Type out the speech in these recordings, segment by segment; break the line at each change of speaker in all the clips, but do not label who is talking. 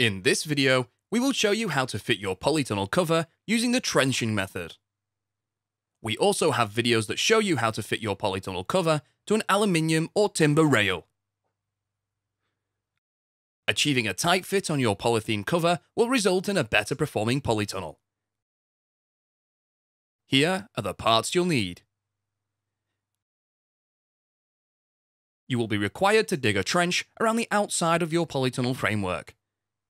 In this video, we will show you how to fit your polytunnel cover using the trenching method. We also have videos that show you how to fit your polytunnel cover to an aluminium or timber rail. Achieving a tight fit on your polythene cover will result in a better performing polytunnel. Here are the parts you'll need. You will be required to dig a trench around the outside of your polytunnel framework.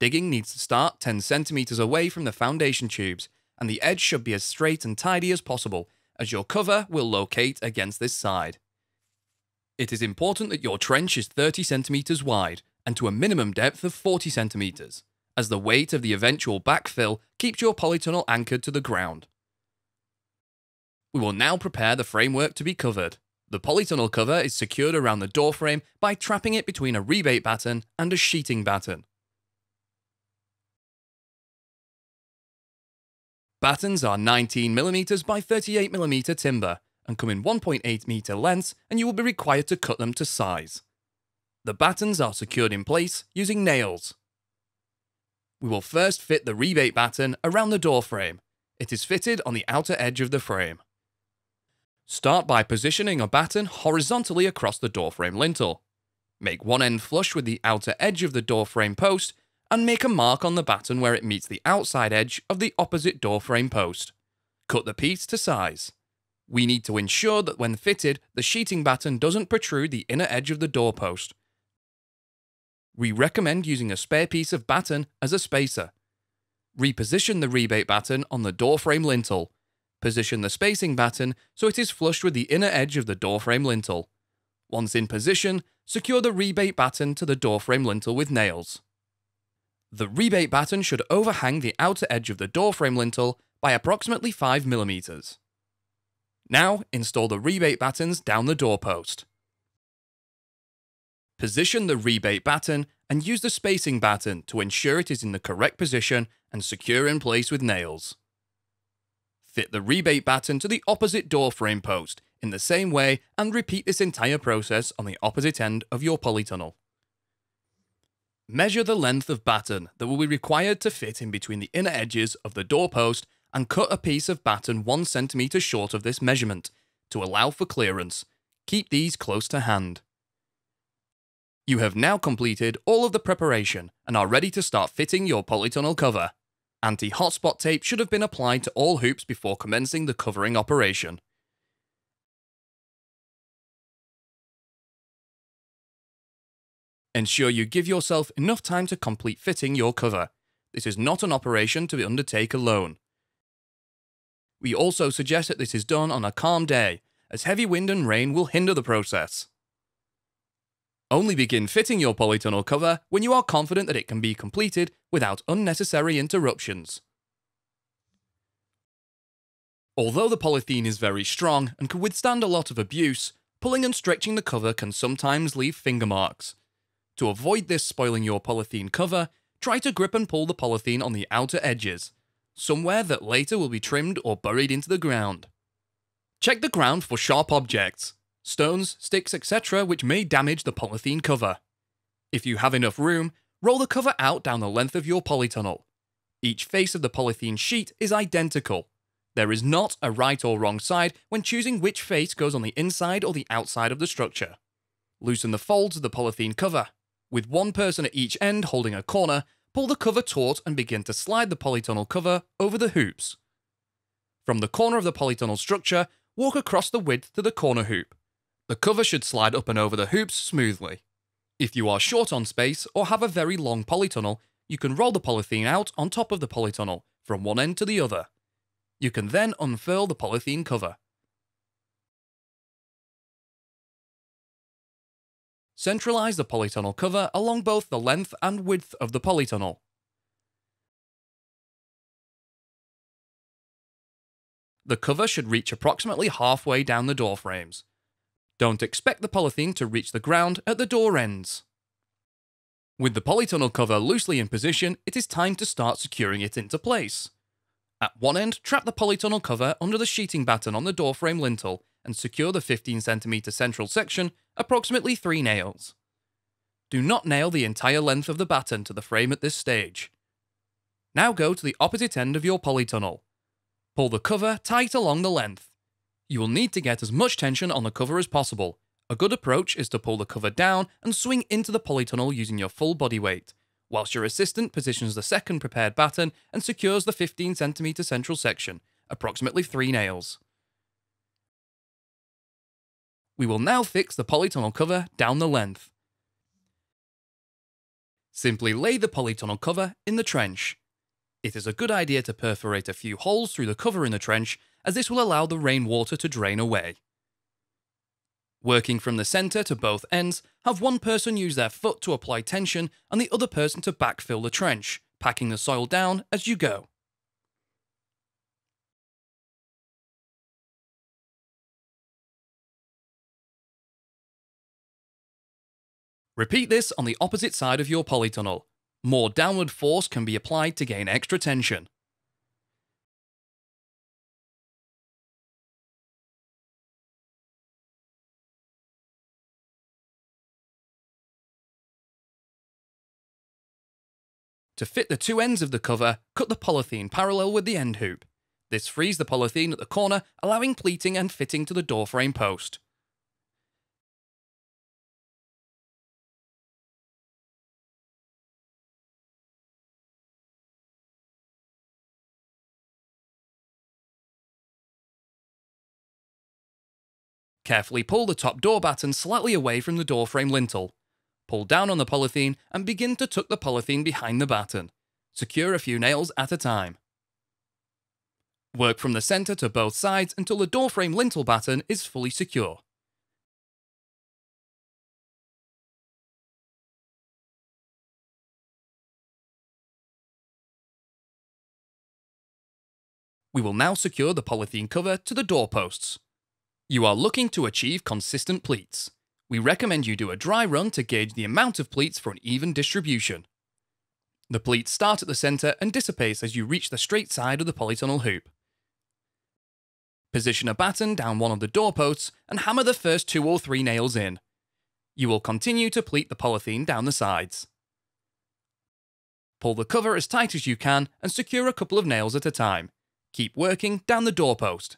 Digging needs to start 10 cm away from the foundation tubes, and the edge should be as straight and tidy as possible, as your cover will locate against this side. It is important that your trench is 30 cm wide and to a minimum depth of 40 cm, as the weight of the eventual backfill keeps your polytunnel anchored to the ground. We will now prepare the framework to be covered. The polytunnel cover is secured around the door frame by trapping it between a rebate batten and a sheeting batten. Battens are 19mm by 38mm timber and come in 1.8 meter lengths, and you will be required to cut them to size. The battens are secured in place using nails. We will first fit the rebate batten around the door frame. It is fitted on the outer edge of the frame. Start by positioning a batten horizontally across the door frame lintel. Make one end flush with the outer edge of the door frame post and make a mark on the batten where it meets the outside edge of the opposite door frame post. Cut the piece to size. We need to ensure that when fitted, the sheeting batten doesn't protrude the inner edge of the doorpost. We recommend using a spare piece of batten as a spacer. Reposition the rebate batten on the door frame lintel. Position the spacing batten so it is flush with the inner edge of the door frame lintel. Once in position, secure the rebate batten to the door frame lintel with nails. The rebate batten should overhang the outer edge of the door frame lintel by approximately 5mm. Now, install the rebate battens down the doorpost. Position the rebate batten and use the spacing batten to ensure it is in the correct position and secure in place with nails. Fit the rebate batten to the opposite door frame post in the same way and repeat this entire process on the opposite end of your polytunnel. Measure the length of batten that will be required to fit in between the inner edges of the doorpost and cut a piece of batten 1 cm short of this measurement to allow for clearance. Keep these close to hand. You have now completed all of the preparation and are ready to start fitting your polytunnel cover. Anti-hotspot tape should have been applied to all hoops before commencing the covering operation. Ensure you give yourself enough time to complete fitting your cover. This is not an operation to undertake alone. We also suggest that this is done on a calm day, as heavy wind and rain will hinder the process. Only begin fitting your polytunnel cover when you are confident that it can be completed without unnecessary interruptions. Although the polythene is very strong and can withstand a lot of abuse, pulling and stretching the cover can sometimes leave finger marks. To avoid this spoiling your polythene cover, try to grip and pull the polythene on the outer edges, somewhere that later will be trimmed or buried into the ground. Check the ground for sharp objects, stones, sticks, etc. which may damage the polythene cover. If you have enough room, roll the cover out down the length of your polytunnel. Each face of the polythene sheet is identical. There is not a right or wrong side when choosing which face goes on the inside or the outside of the structure. Loosen the folds of the polythene cover. With one person at each end holding a corner, pull the cover taut and begin to slide the polytunnel cover over the hoops. From the corner of the polytunnel structure, walk across the width to the corner hoop. The cover should slide up and over the hoops smoothly. If you are short on space or have a very long polytunnel, you can roll the polythene out on top of the polytunnel from one end to the other. You can then unfurl the polythene cover. Centralize the polytunnel cover along both the length and width of the polytunnel. The cover should reach approximately halfway down the door frames. Don't expect the polythene to reach the ground at the door ends. With the polytunnel cover loosely in position, it is time to start securing it into place. At one end, trap the polytunnel cover under the sheeting batten on the door frame lintel and secure the 15 cm central section, approximately 3 nails. Do not nail the entire length of the batten to the frame at this stage. Now go to the opposite end of your polytunnel. Pull the cover tight along the length. You will need to get as much tension on the cover as possible. A good approach is to pull the cover down and swing into the polytunnel using your full body weight, whilst your assistant positions the second prepared batten and secures the 15cm central section, approximately 3 nails. We will now fix the polytunnel cover down the length. Simply lay the polytunnel cover in the trench. It is a good idea to perforate a few holes through the cover in the trench, as this will allow the rainwater to drain away. Working from the centre to both ends, have one person use their foot to apply tension and the other person to backfill the trench, packing the soil down as you go. Repeat this on the opposite side of your polytunnel. More downward force can be applied to gain extra tension. To fit the two ends of the cover, cut the polythene parallel with the end hoop. This frees the polythene at the corner, allowing pleating and fitting to the door frame post. Carefully pull the top door batten slightly away from the door frame lintel. Pull down on the polythene and begin to tuck the polythene behind the batten. Secure a few nails at a time. Work from the centre to both sides until the door frame lintel batten is fully secure. We will now secure the polythene cover to the doorposts. You are looking to achieve consistent pleats. We recommend you do a dry run to gauge the amount of pleats for an even distribution. The pleats start at the centre and dissipate as you reach the straight side of the polytunnel hoop. Position a batten down one of the doorposts and hammer the first 2 or 3 nails in. You will continue to pleat the polythene down the sides. Pull the cover as tight as you can and secure a couple of nails at a time. Keep working down the doorpost.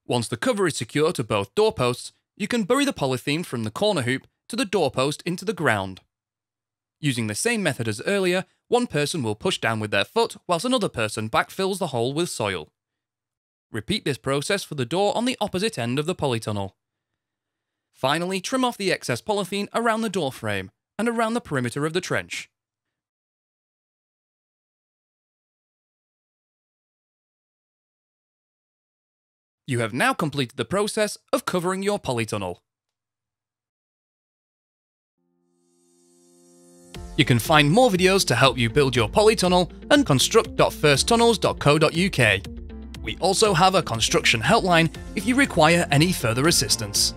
Once the cover is secure to both doorposts, you can bury the polythene from the corner hoop to the doorpost into the ground. Using the same method as earlier, one person will push down with their foot whilst another person backfills the hole with soil. Repeat this process for the door on the opposite end of the polytunnel. Finally, trim off the excess polythene around the door frame and around the perimeter of the trench. You have now completed the process of covering your polytunnel. You can find more videos to help you build your polytunnel at construct.firsttunnels.co.uk. We also have a construction helpline if you require any further assistance.